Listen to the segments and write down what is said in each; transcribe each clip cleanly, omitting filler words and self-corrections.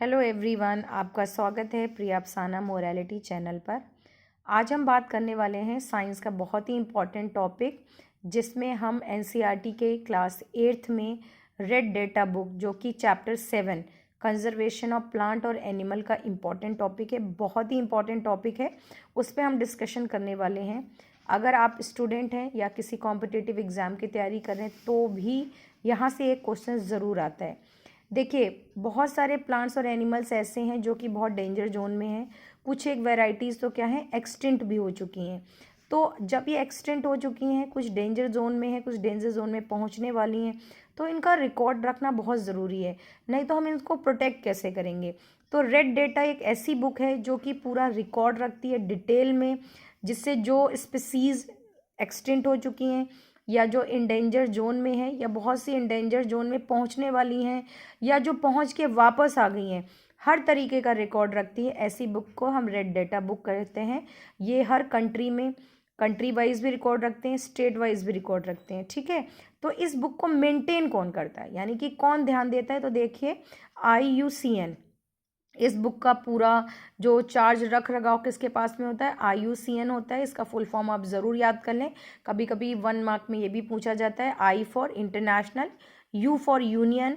Hello everyone, आपका स्वागत है प्रिया अफसाना मोरालिटी चैनल पर। आज हम बात करने वाले हैं साइंस का बहुत ही इम्पॉर्टेंट टॉपिक, जिसमें हम एनसीईआरटी के क्लास 8th में रेड डेटा बुक जो कि चैप्टर 7 कंजर्वेशन ऑफ प्लांट और एनिमल का इम्पॉर्टेंट टॉपिक है। बहुत ही इम्पॉर्टेंट टॉपिक है, उस पर हम डिस्कशन करने वाले हैं। अगर आप स्टूडेंट हैं या किसी कॉम्पिटिटिव एग्ज़ाम की तैयारी कर रहे हैं तो भी यहाँ से एक क्वेश्चन ज़रूर आता है। देखिए, बहुत सारे प्लांट्स और एनिमल्स ऐसे हैं जो कि बहुत डेंजर जोन में हैं। कुछ एक वैराइटीज़ तो क्या हैं, एक्सटिंक्ट भी हो चुकी हैं। तो जब ये एक्सटिंक्ट हो चुकी हैं, कुछ डेंजर जोन में है, कुछ डेंजर जोन में पहुंचने वाली हैं, तो इनका रिकॉर्ड रखना बहुत ज़रूरी है, नहीं तो हम इनको प्रोटेक्ट कैसे करेंगे। तो रेड डेटा एक ऐसी बुक है जो कि पूरा रिकॉर्ड रखती है डिटेल में, जिससे जो स्पीसीज़ एक्सटिंक्ट हो चुकी हैं या जो इंडेंजर जोन में है या बहुत सी इंडेंजर जोन में पहुंचने वाली हैं या जो पहुंच के वापस आ गई हैं, हर तरीके का रिकॉर्ड रखती है। ऐसी बुक को हम रेड डेटा बुक कहते हैं। ये हर कंट्री में कंट्री वाइज भी रिकॉर्ड रखते हैं, स्टेट वाइज भी रिकॉर्ड रखते हैं, ठीक है। तो इस बुक को मेंटेन कौन करता है, यानी कि कौन ध्यान देता है, तो देखिए IUCN इस बुक का पूरा जो चार्ज रख रखाव किसके पास में होता है, IUCN होता है। इसका फुल फॉर्म आप ज़रूर याद कर लें, कभी कभी 1 मार्क में ये भी पूछा जाता है। I for international, U for union,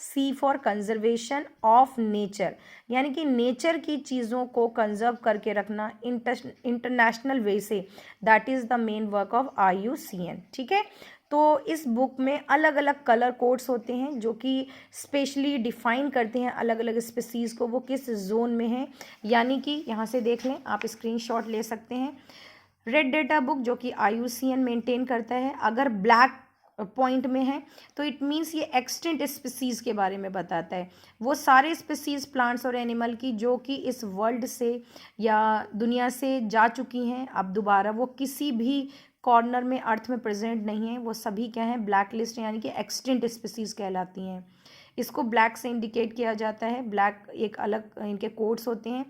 C for conservation of nature, यानी कि नेचर की चीज़ों को कंजर्व करके रखना इंटरनेशनल वे से, that is the main work of IUCN, ठीक है। तो इस बुक में अलग अलग कलर कोड्स होते हैं जो कि स्पेशली डिफाइन करते हैं अलग अलग स्पीसीज़ को, वो किस जोन में है। यानी कि यहाँ से देख लें, आप स्क्रीनशॉट ले सकते हैं। रेड डेटा बुक जो कि IUCN मेंटेन करता है, अगर ब्लैक पॉइंट में है तो इट मीन्स ये एक्सटिंक्ट स्पीसीज़ के बारे में बताता है। वो सारे स्पीसीज़ प्लांट्स और एनिमल की जो कि इस वर्ल्ड से या दुनिया से जा चुकी हैं, अब दोबारा वो किसी भी कॉर्नर में अर्थ में प्रेजेंट नहीं है, वो सभी क्या हैं, ब्लैक लिस्ट यानी कि एक्सटिंक्ट स्पीसीज़ कहलाती हैं। इसको ब्लैक से इंडिकेट किया जाता है, ब्लैक एक अलग इनके कोड्स होते हैं।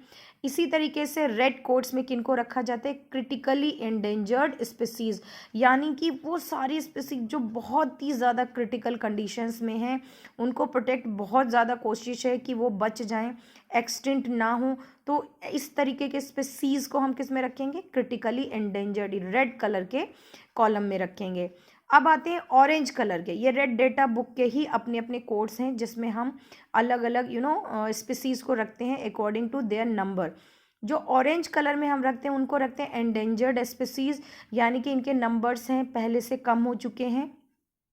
इसी तरीके से रेड कोड्स में किनको रखा जाता है, क्रिटिकली एंडेंजर्ड स्पीसीज़, यानी कि वो सारी स्पीसीज जो बहुत ही ज़्यादा क्रिटिकल कंडीशंस में हैं, उनको प्रोटेक्ट बहुत ज़्यादा कोशिश है कि वो बच जाएं, एक्सटिंक्ट ना हो। तो इस तरीके के स्पीसीज़ को हम किस में रखेंगे, क्रिटिकली एंडेंजर्ड, रेड कलर के कॉलम में रखेंगे। अब आते हैं ऑरेंज कलर के, ये रेड डेटा बुक के ही अपने अपने कोड्स हैं, जिसमें हम अलग अलग स्पीसीज़ को रखते हैं अकॉर्डिंग टू देयर नंबर। जो ऑरेंज कलर में हम रखते हैं उनको रखते हैं एंडेंजर्ड स्पीसीज़, यानी कि इनके नंबर्स हैं पहले से कम हो चुके हैं,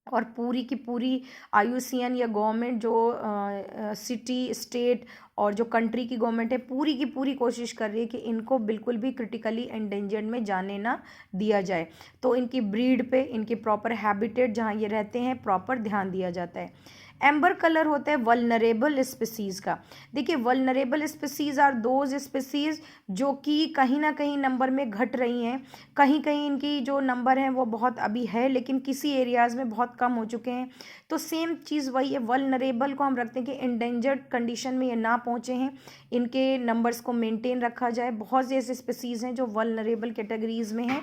और पूरी की पूरी IUCN या गवर्नमेंट जो सिटी स्टेट और जो कंट्री की गवर्नमेंट है, पूरी की पूरी कोशिश कर रही है कि इनको बिल्कुल भी क्रिटिकली एंडेंजर्ड में जाने ना दिया जाए। तो इनकी ब्रीड पे, इनके प्रॉपर हैबिटेट जहाँ ये रहते हैं, प्रॉपर ध्यान दिया जाता है। एम्बर कलर होता है वल्नरेबल स्पीसीज़ का। देखिए, vulnerable species are those species जो कि कहीं ना कहीं नंबर में घट रही हैं, कहीं कहीं इनकी जो नंबर है वो बहुत अभी है, लेकिन किसी एरियाज़ में बहुत कम हो चुके हैं। तो सेम चीज़ वही है, वल्नरेबल को हम रखते हैं कि इंडेंजर्ड कंडीशन में ये ना पहुँचे हैं, इनके नंबर्स को मेंटेन रखा जाए। बहुत से ऐसे स्पीसीज़ हैं जो वल्नरेबल कैटेगरीज़ में हैं।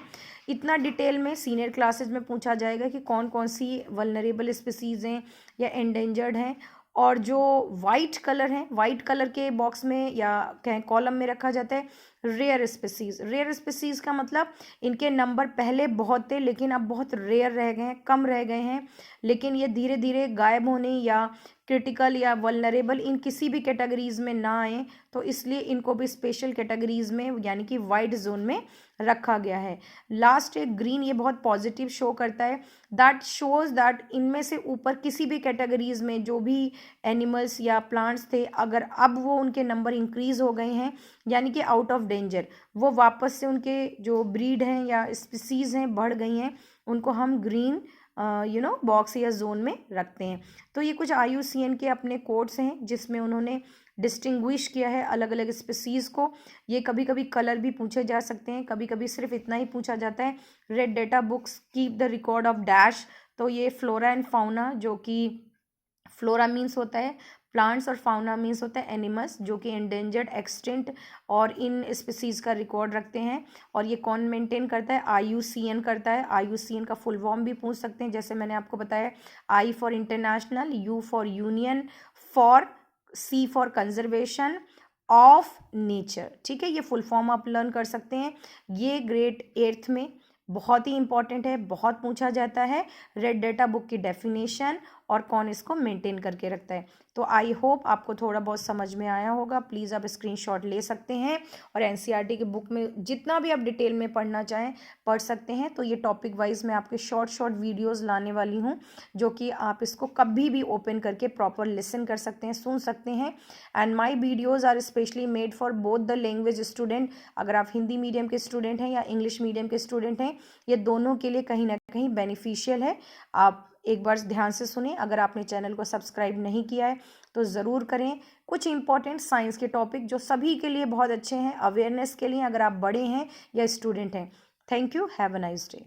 इतना डिटेल में सीनियर क्लासेज में पूछा जाएगा कि कौन कौन सी वल्नरेबल स्पीसीज़ हैं या एंडेंजर्ड हैं। और जो वाइट कलर है, वाइट कलर के बॉक्स में या कहें कॉलम में रखा जाता है रेयर स्पीसीज़। रेयर स्पीसीज़ का मतलब इनके नंबर पहले बहुत थे, लेकिन अब बहुत रेयर रह गए हैं, कम रह गए हैं, लेकिन ये धीरे धीरे गायब होने या क्रिटिकल या वल्नरेबल इन किसी भी कैटेगरीज़ में ना आए, तो इसलिए इनको भी स्पेशल कैटेगरीज़ में यानी कि वाइट जोन में रखा गया है। लास्ट एक ग्रीन, ये बहुत पॉजिटिव शो करता है, दैट शोज़ दैट इनमें से ऊपर किसी भी कैटेगरीज़ में जो भी एनिमल्स या प्लांट्स थे, अगर अब वो उनके नंबर इंक्रीज़ हो गए हैं यानी कि आउट ऑफ डेंजर, वो वापस से उनके जो ब्रीड हैं या स्पीसीज़ हैं बढ़ गई हैं, उनको हम ग्रीन बॉक्स या जोन में रखते हैं। तो ये कुछ IUCN के अपने कोड्स हैं जिसमें उन्होंने डिस्टिंग्विश किया है अलग अलग स्पीसीज़ को। ये कभी कभी कलर भी पूछे जा सकते हैं, कभी कभी सिर्फ इतना ही पूछा जाता है, red data books keep the record of dash. तो ये फ्लोरा एंड फाउना, जो कि फ्लोरा मीन्स होता है प्लांट्स और फाउना मीन्स होता है एनिमल्स, जो कि एंडेंजर्ड, एक्सटिंक्ट और इन स्पीसीज़ का रिकॉर्ड रखते हैं। और ये कौन मेंटेन करता है, IUCN करता है। IUCN का फुल फॉर्म भी पूछ सकते हैं, जैसे मैंने आपको बताया, I for international, U for union, for C for conservation of nature, ठीक है, ये फुल फॉर्म आप लर्न कर सकते हैं। ये ग्रेड 8th में बहुत ही इंपॉर्टेंट है, बहुत पूछा जाता है। रेड डाटा बुक की डेफिनेशन और कौन इसको मेंटेन करके रखता है। तो आई होप आपको थोड़ा बहुत समझ में आया होगा। प्लीज़ आप स्क्रीनशॉट ले सकते हैं और एनसीईआरटी की बुक में जितना भी आप डिटेल में पढ़ना चाहें पढ़ सकते हैं। तो ये टॉपिक वाइज मैं आपके शॉर्ट वीडियोज़ लाने वाली हूँ, जो कि आप इसको कभी भी ओपन करके प्रॉपर लिसन कर सकते हैं, सुन सकते हैं। And my videos are specially made for both the language student. अगर आप हिंदी मीडियम के स्टूडेंट हैं या इंग्लिश मीडियम के स्टूडेंट हैं, ये दोनों के लिए कहीं ना कहीं बेनिफिशियल है। आप एक बार ध्यान से सुने। अगर आपने चैनल को सब्सक्राइब नहीं किया है तो ज़रूर करें। कुछ इंपॉर्टेंट साइंस के टॉपिक जो सभी के लिए बहुत अच्छे हैं, अवेयरनेस के लिए, अगर आप बड़े हैं या स्टूडेंट हैं। Thank you, have a nice day.